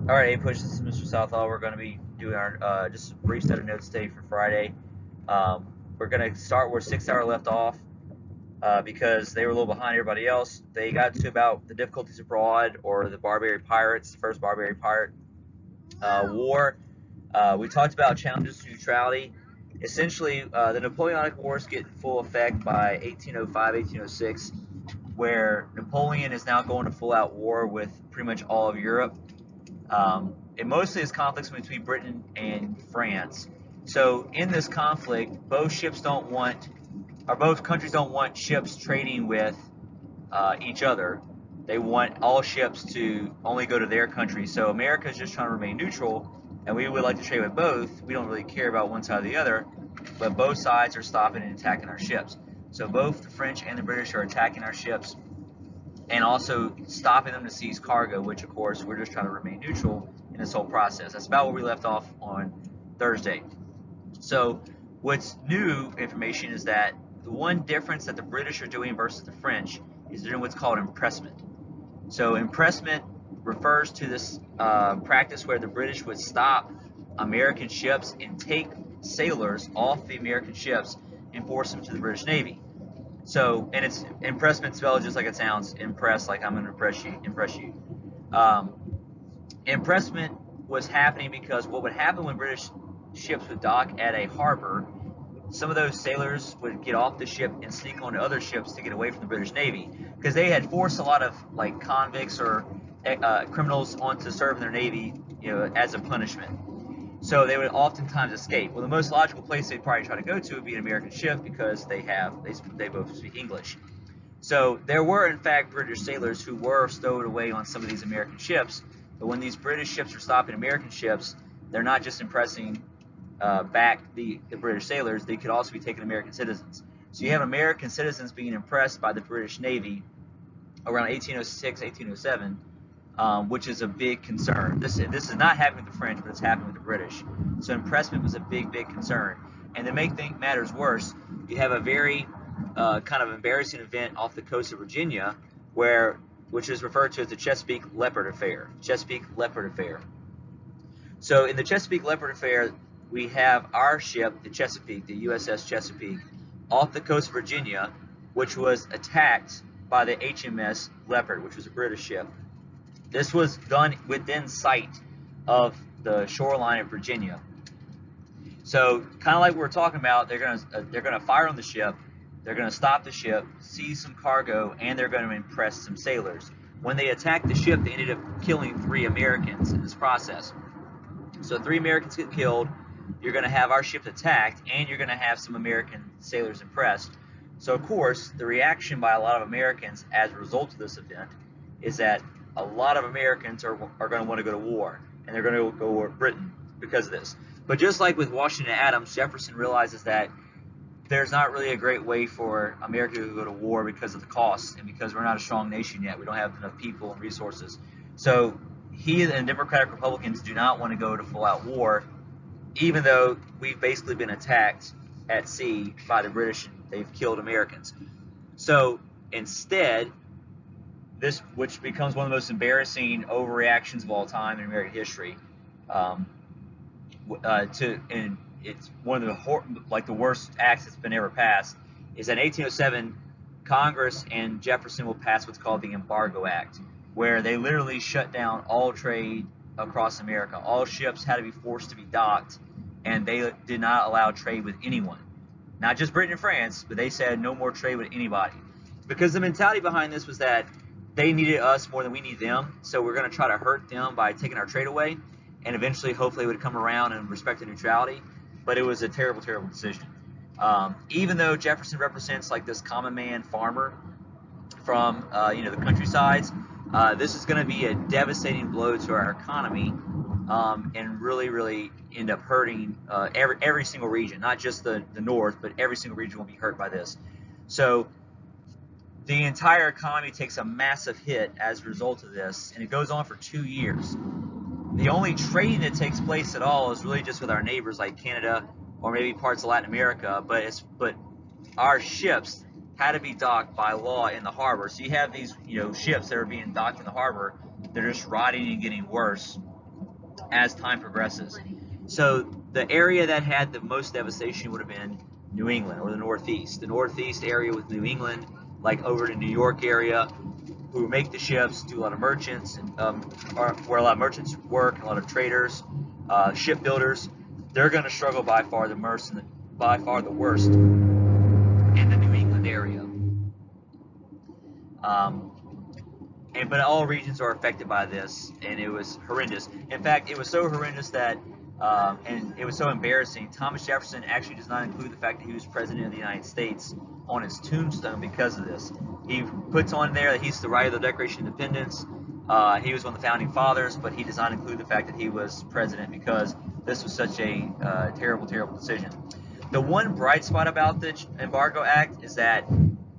All right, Hey Push, this is Mr. Southall. We're going to be doing our just a brief set of notes today for Friday. We're going to start where 6 Hour left off because they were a little behind everybody else. They got to about the difficulties abroad or the Barbary Pirates, first Barbary Pirate war. We talked about challenges to neutrality. Essentially, the Napoleonic Wars get in full effect by 1805, 1806, where Napoleon is now going to full-out war with pretty much all of Europe. It mostly is conflicts between Britain and France. So in this conflict, both countries don't want ships trading with each other. They want all ships to only go to their country. So America is just trying to remain neutral, and we would like to trade with both. We don't really care about one side or the other, but both sides are stopping and attacking our ships. So both the French and the British are attacking our ships and also stopping them to seize cargo, which of course we're just trying to remain neutral in this whole process. That's about where we left off on Thursday. So what's new information is that the one difference that the British are doing versus the French is they're doing what's called impressment. So impressment refers to this practice where the British would stop American ships and take sailors off the American ships and force them to the British Navy. So, and it's impressment spelled just like it sounds, impress, like I'm going to impress you. Impressment was happening because what would happen when British ships would dock at a harbor, some of those sailors would get off the ship and sneak onto other ships to get away from the British Navy, because they had forced a lot of like convicts or criminals onto serve in their navy, as a punishment. So they would oftentimes escape. Well, the most logical place they'd probably try to go to would be an American ship because they both speak English. So there were, in fact, British sailors who were stowed away on some of these American ships. But when these British ships are stopping American ships, they're not just impressing back the British sailors. They could also be taking American citizens. So you have American citizens being impressed by the British Navy around 1806, 1807, which is a big concern. This is not happening with the French, but it's happening with the British. So impressment was a big concern. And to make matters worse, you have a very kind of embarrassing event off the coast of Virginia, which is referred to as the Chesapeake Leopard Affair. Chesapeake Leopard Affair. So in the Chesapeake Leopard Affair, we have our ship, the Chesapeake, the USS Chesapeake, off the coast of Virginia, which was attacked by the HMS Leopard, which was a British ship. This was done within sight of the shoreline of Virginia. So kind of like we were talking about, they're gonna fire on the ship, they're gonna stop the ship, seize some cargo, and they're gonna impress some sailors. When they attacked the ship, they ended up killing 3 Americans in this process. So 3 Americans get killed. You're gonna have our ship attacked, and you're gonna have some American sailors impressed. So of course, the reaction by a lot of Americans as a result of this event is that a lot of Americans are going to want to go to war, and they're going to go to war with Britain because of this. But just like with Washington Adams, Jefferson realizes that there's not really a great way for America to go to war because of the costs and because we're not a strong nation yet. We don't have enough people and resources. So he and Democratic Republicans do not want to go to full-out war, even though we've basically been attacked at sea by the British. They've killed Americans. So instead, this, which becomes one of the most embarrassing overreactions of all time in American history, and it's one of the worst acts that's been ever passed, is that in 1807, Congress and Jefferson will pass what's called the Embargo Act, where they literally shut down all trade across America. All ships had to be forced to be docked, and they did not allow trade with anyone. Not just Britain and France, but they said no more trade with anybody. Because the mentality behind this was that they needed us more than we need them, so we're going to try to hurt them by taking our trade away, and eventually, hopefully, it would come around and respect the neutrality. But it was a terrible decision. Even though Jefferson represents like this common man farmer from the countrysides, this is going to be a devastating blow to our economy, and really end up hurting every single region, not just the North, but every single region will be hurt by this. So the entire economy takes a massive hit as a result of this, and it goes on for 2 years. The only trading that takes place at all is really just with our neighbors like Canada or maybe parts of Latin America, but our ships had to be docked by law in the harbor. So you have these ships that are being docked in the harbor. They're just rotting and getting worse. as time progresses. So the area that had the most devastation would have been New England or the Northeast. The Northeast area with New England, like over to New York area, who make the ships, do a lot of merchants, and where a lot of merchants work, a lot of traders, shipbuilders. They're going to struggle by far the worst in the New England area. But all regions are affected by this, and it was horrendous. In fact, it was so horrendous that, and it was so embarrassing, Thomas Jefferson actually does not include the fact that he was president of the United States on his tombstone because of this. He puts on there that he's the writer of the Declaration of Independence. He was one of the founding fathers, but he does not include the fact that he was president because this was such a terrible, terrible decision. The one bright spot about the Embargo Act is that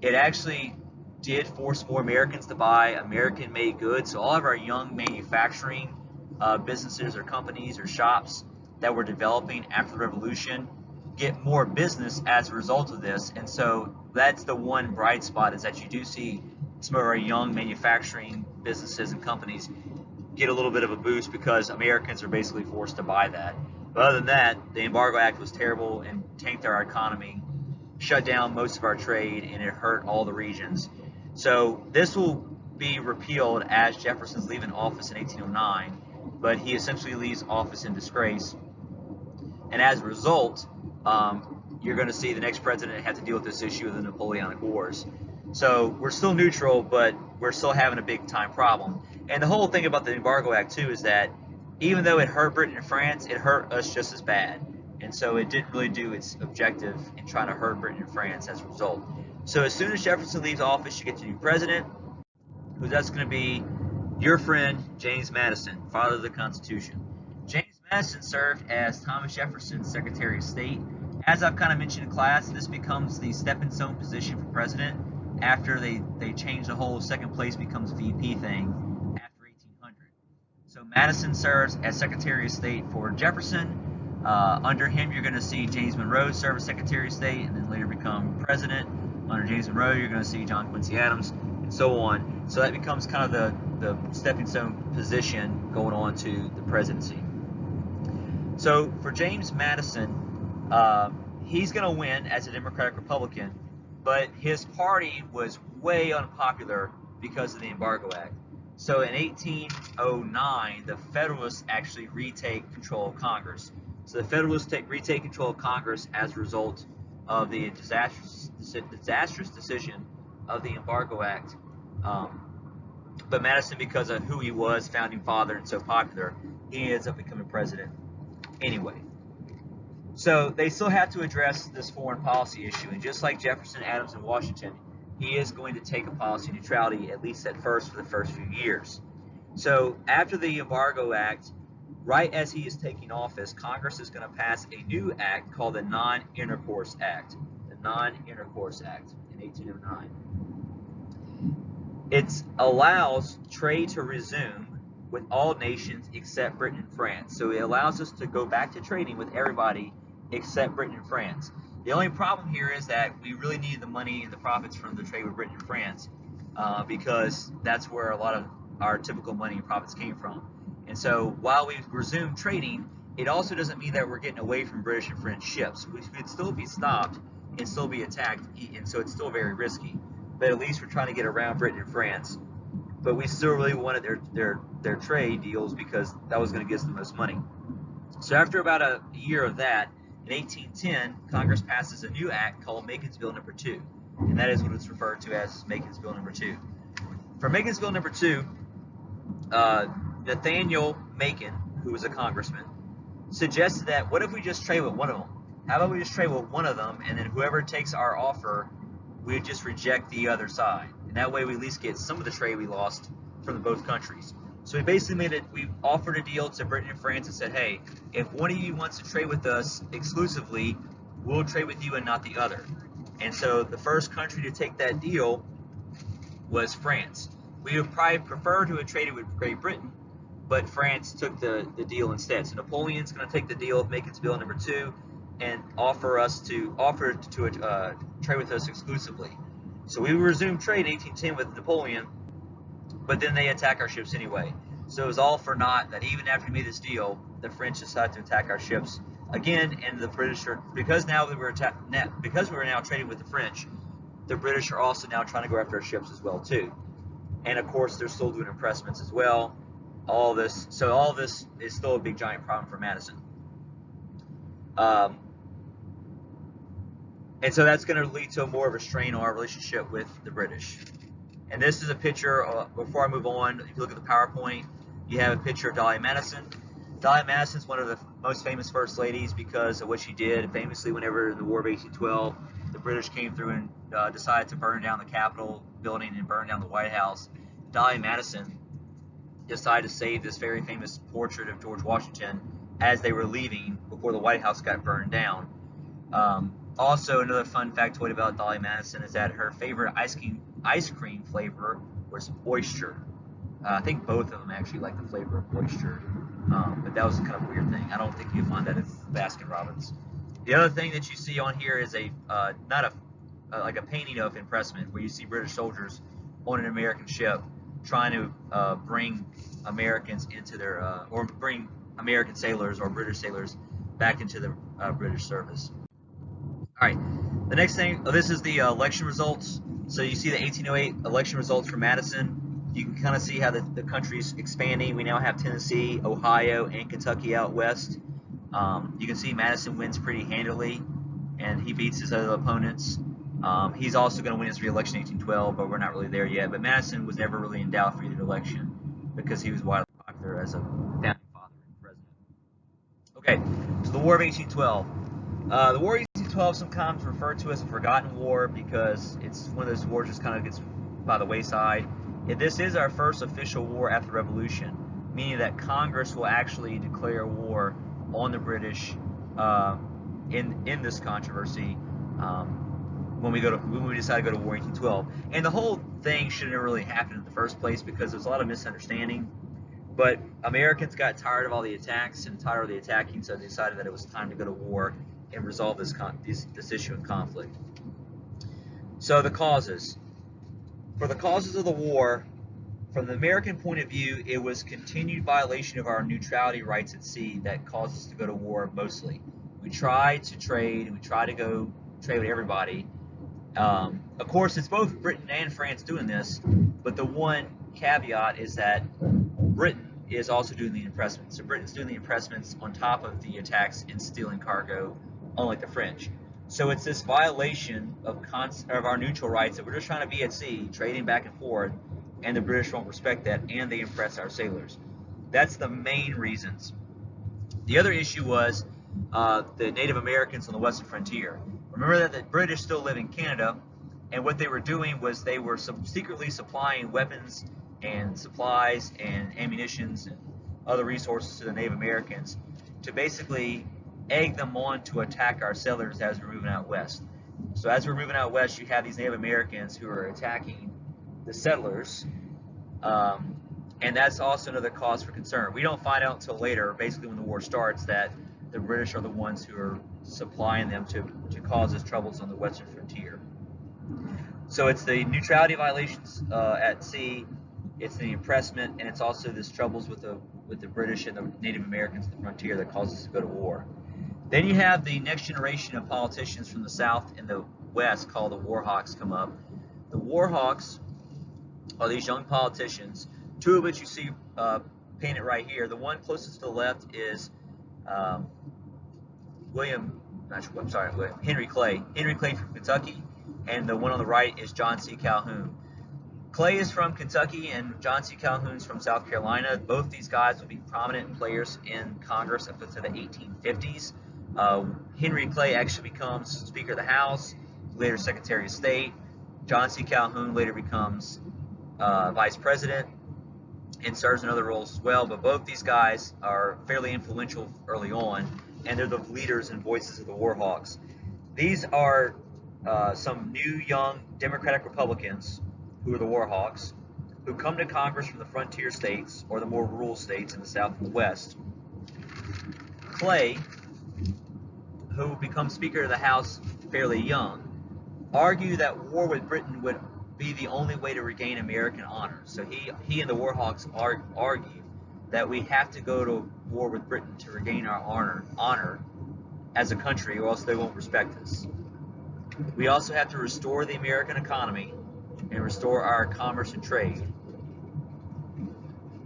it actually did force more Americans to buy American-made goods. So all of our young manufacturing businesses or companies or shops that were developing after the Revolution get more business as a result of this. And so that's the one bright spot, is that you do see some of our young manufacturing businesses and companies get a little bit of a boost because Americans are basically forced to buy that. But other than that, the Embargo Act was terrible and tanked our economy, shut down most of our trade, and it hurt all the regions. So this will be repealed as Jefferson's leaving office in 1809, but he essentially leaves office in disgrace. And as a result, you're going to see the next president have to deal with this issue of the Napoleonic Wars. So we're still neutral, but we're still having a big time problem. And the whole thing about the Embargo Act too is that even though it hurt Britain and France, it hurt us just as bad. And so it didn't really do its objective in trying to hurt Britain and France as a result. So as soon as Jefferson leaves office, you get the new president, who that's going to be your friend James Madison, father of the Constitution. James Madison served as Thomas Jefferson's Secretary of State. As I've kind of mentioned in class, this becomes the stepping stone position for president after they change the whole second place becomes VP thing after 1800. So Madison serves as Secretary of State for Jefferson. Under him, you're going to see James Monroe serve as Secretary of State and then later become president. Under James Monroe, you're going to see John Quincy Adams, and so on. So that becomes kind of the stepping stone position going on to the presidency. So for James Madison, he's going to win as a Democratic Republican, but his party was way unpopular because of the Embargo Act. So in 1809, the Federalists actually retake control of Congress. So the Federalists retake control of Congress as a result of the disastrous decision of the Embargo Act. But Madison, because of who he was, founding father, and so popular, he ends up becoming president anyway. So they still have to address this foreign policy issue, and just like Jefferson, Adams, and Washington, he is going to take a policy neutrality, at least at first, for the first few years. So after the Embargo Act, right as he is taking office, Congress is going to pass a new act called the Non-Intercourse Act. The Non-Intercourse Act in 1809. It allows trade to resume with all nations except Britain and France. So it allows us to go back to trading with everybody except Britain and France. The only problem here is that we really need the money and the profits from the trade with Britain and France because that's where a lot of our typical money and profits came from. And so while we've resumed trading, it also doesn't mean that we're getting away from British and French ships. We could still be stopped and still be attacked, and so it's still very risky. But at least we're trying to get around Britain and France. But we still really wanted their trade deals because that was going to get us the most money. So after about a year of that, in 1810, Congress passes a new act called Macon's Bill No. 2. And that is what it's referred to as Macon's Bill No. 2. For Macon's Bill No. 2, Nathaniel Macon, who was a congressman, suggested that what if we just trade with one of them? How about we just trade with one of them, and then whoever takes our offer, we just reject the other side. And that way we at least get some of the trade we lost from both countries. So we basically we offered a deal to Britain and France and said, hey, if one of you wants to trade with us exclusively, we'll trade with you and not the other. And so the first country to take that deal was France. We would probably prefer to have traded with Great Britain, but France took the deal instead. So Napoleon's going to take the deal of Macon's Bill No. 2 and offer to trade with us exclusively. So we resumed trade in 1810 with Napoleon, but then they attack our ships anyway. So it was all for naught that even after we made this deal, the French decided to attack our ships again, and the British are, because we were now trading with the French, the British are also now trying to go after our ships as well too. And of course, they're still doing impressments as well. All this is still a big giant problem for Madison. And so that's going to lead to more of a strain on our relationship with the British. And this is a picture, before I move on, if you look at the PowerPoint, you have a picture of Dolley Madison. Dolley Madison is one of the most famous first ladies because of what she did. Famously, whenever the War of 1812, the British came through and decided to burn down the Capitol building and burn down the White House, Dolley Madison decided to save this very famous portrait of George Washington as they were leaving before the White House got burned down. Also, another fun factoid about Dolley Madison is that her favorite ice cream flavor was oyster. I think both of them actually like the flavor of oyster, but that was kind of a weird thing. I don't think you'd find that at Baskin Robbins. The other thing that you see on here is like a painting of impressment, where you see British soldiers on an American ship trying to bring Americans into their, or bring American sailors or British sailors back into the British service. All right, the next thing, this is the election results. So you see the 1808 election results for Madison. You can kind of see how the country's expanding. We now have Tennessee, Ohio, and Kentucky out west. You can see Madison wins pretty handily, and he beats his other opponents. He's also going to win his re-election in 1812, but we're not really there yet. But Madison was never really in doubt for either election because he was widely popular as a founding father and president. Okay, so the War of 1812. The War of 1812 sometimes referred to as a forgotten war because it's one of those wars just kind of gets by the wayside. This is our first official war after the Revolution, meaning that Congress will actually declare war on the British in this controversy when we decide to go to war in 1812. And the whole thing shouldn't have really happened in the first place because there's a lot of misunderstanding. But Americans got tired of all the attacks and tired of the attacking, so they decided that it was time to go to war and resolve this issue of conflict. So the causes. For the causes of the war, from the American point of view, it was continued violation of our neutrality rights at sea that caused us to go to war mostly. We tried to trade, and we tried to go trade with everybody. Of course, it's both Britain and France doing this, but the one caveat is that Britain is also doing the impressments. So Britain's doing the impressments on top of the attacks and stealing cargo, unlike the French. So it's this violation of our neutral rights that we're just trying to be at sea, trading back and forth, and the British won't respect that, and they impress our sailors. That's the main reasons. The other issue was the Native Americans on the western frontier. Remember that the British still live in Canada, and what they were doing was they were secretly supplying weapons and supplies and ammunitions and other resources to the Native Americans to basically egg them on to attack our sailors as we're moving out west. So as we're moving out west, you have these Native Americans who are attacking the settlers, and that's also another cause for concern. We don't find out until later, basically when the war starts, that the British are the ones who are supplying them to cause us troubles on the western frontier. So it's the neutrality violations at sea, it's the impressment, and it's also this troubles with the British and the Native Americans at the frontier that causes us to go to war. Then you have the next generation of politicians from the South and the West called the War Hawks come up. The War Hawks are these young politicians, two of which you see painted right here. The one closest to the left is Henry Clay. Henry Clay from Kentucky, and the one on the right is John C. Calhoun. Clay is from Kentucky and John C. Calhoun's from South Carolina. Both these guys will be prominent players in Congress up to the 1850s. Henry Clay actually becomes Speaker of the House, later Secretary of State. John C. Calhoun later becomes Vice President and serves in other roles as well. But both these guys are fairly influential early on, and they're the leaders and voices of the War Hawks. These are some new young Democratic Republicans who are the War Hawks, who come to Congress from the frontier states or the more rural states in the South and the West. Clay, who becomes Speaker of the House fairly young, argued that war with Britain would be the only way to regain American honor. So he and the War Hawks argued that we have to go to war with Britain to regain our honor as a country, or else they won't respect us. We also have to restore the American economy and restore our commerce and trade.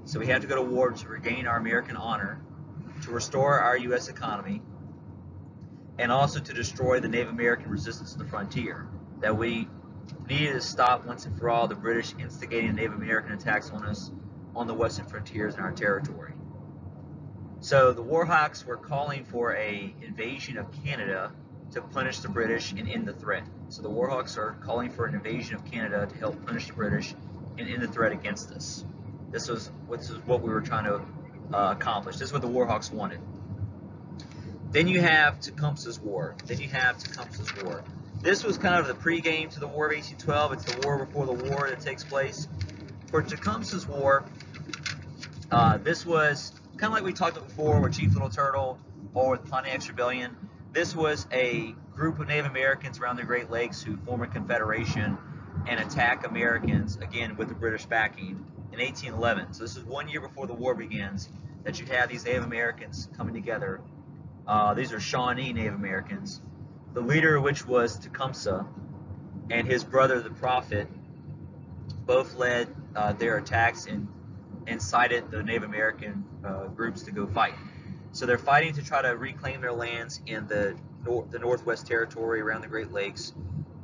So we have to go to war to regain our American honor, to restore our U.S. economy, and also to destroy the Native American resistance to the frontier. That we needed to stop once and for all the British instigating Native American attacks on us on the western frontiers in our territory. So the Warhawks were calling for an invasion of Canada to punish the British and end the threat. So the Warhawks are calling for an invasion of Canada to help punish the British and end the threat against us. This was what we were trying to accomplish. This is what the Warhawks wanted. Then you have Tecumseh's War. This was kind of the pregame to the War of 1812. It's the war before the war that takes place. For Tecumseh's War, this was kind of like we talked about before with Chief Little Turtle or with Pontiac's Rebellion. This was a group of Native Americans around the Great Lakes who form a confederation and attack Americans, again with the British backing, in 1811. So this is 1 year before the war begins that you have these Native Americans coming together. These are Shawnee Native Americans, the leader of which was Tecumseh, and his brother the Prophet, both led their attacks and incited the Native American groups to go fight. So they're fighting to try to reclaim their lands in the Northwest Territory around the Great Lakes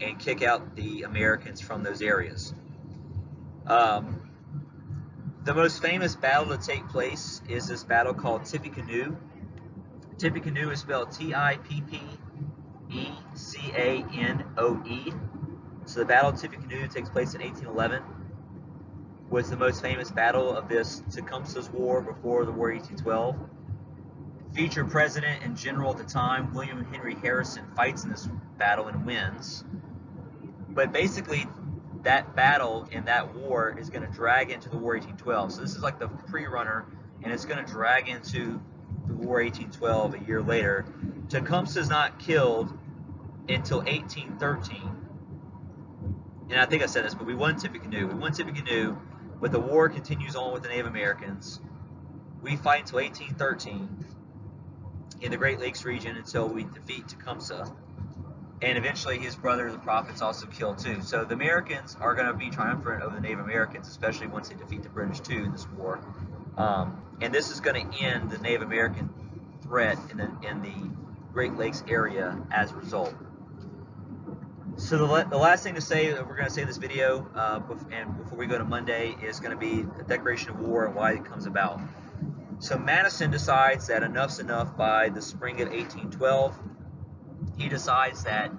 and kick out the Americans from those areas. The most famous battle to take place is this battle called Tippecanoe. Tippecanoe is spelled Tippecanoe. So the Battle of Tippecanoe takes place in 1811. Was the most famous battle of this Tecumseh's War before the War of 1812. Future president and general at the time, William Henry Harrison, fights in this battle and wins. But basically, that battle in that war is going to drag into the War of 1812. So this is like the pre-runner, and it's going to drag into the War of 1812 a year later. Tecumseh's not killed until 1813. And I think I said this, but we won Tippecanoe. But the war continues on with the Native Americans. We fight until 1813 in the Great Lakes region until we defeat Tecumseh. And eventually his brother, the Prophet's also killed too. So the Americans are going to be triumphant over the Native Americans, especially once they defeat the British too in this war. And this is going to end the Native American threat in the Great Lakes area as a result. So the last thing to say that we're going to say in this video, and before we go to Monday, is going to be the Declaration of War and why it comes about. So Madison decides that enough's enough by the spring of 1812. He decides that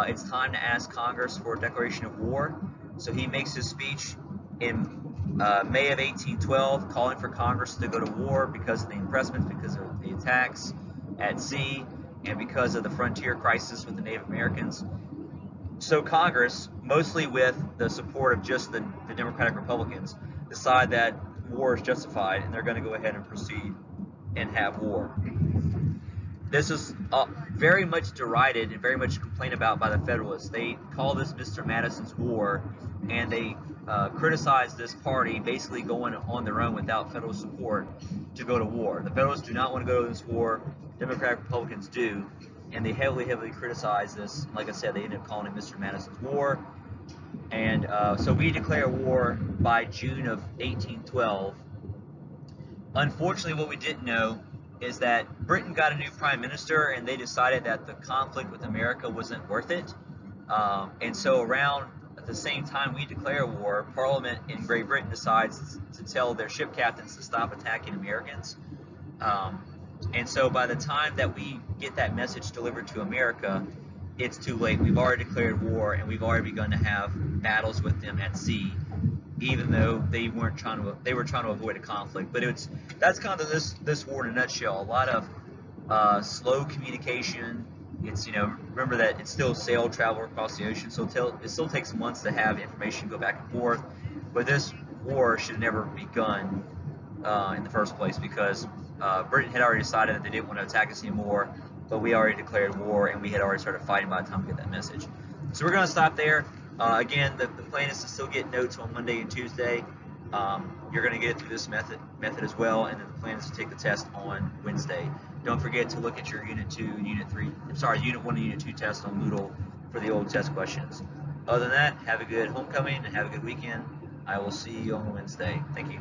it's time to ask Congress for a declaration of war. So he makes his speech in May of 1812, calling for Congress to go to war because of the impressments, because of the attacks at sea, and because of the frontier crisis with the Native Americans. So Congress, mostly with the support of just the Democratic Republicans, decide that war is justified and they're going to go ahead and proceed and have war. This is very much derided and very much complained about by the Federalists. They call this Mr. Madison's War, and they criticize this party basically going on their own without federal support to go to war. The Federalists do not want to go to this war. Democratic Republicans do, and they heavily criticize this. Like I said, they ended up calling it Mr. Madison's War. And so we declare war by June of 1812. Unfortunately, what we didn't know is that Britain got a new prime minister, and they decided that the conflict with America wasn't worth it. And so around at the same time we declare war, Parliament in Great Britain decides to tell their ship captains to stop attacking Americans. And so by the time that we get that message delivered to America, it's too late. We've already declared war, and we've already begun to have battles with them at sea, even though they were trying to avoid a conflict. But that's kind of this war in a nutshell. A lot of slow communication. It's, remember that it's still sail travel across the ocean, so it still takes months to have information go back and forth. But this war should have never begun in the first place, because Britain had already decided that they didn't want to attack us anymore, but we already declared war, and we had already started fighting by the time we get that message. So we're going to stop there. Again, the plan is to still get notes on Monday and Tuesday. you're going to get it through this method as well, and then the plan is to take the test on Wednesday. Don't forget to look at your Unit 2, Unit 1 and Unit 2 test on Moodle for the old test questions. Other than that, have a good homecoming and have a good weekend. I will see you on Wednesday. Thank you.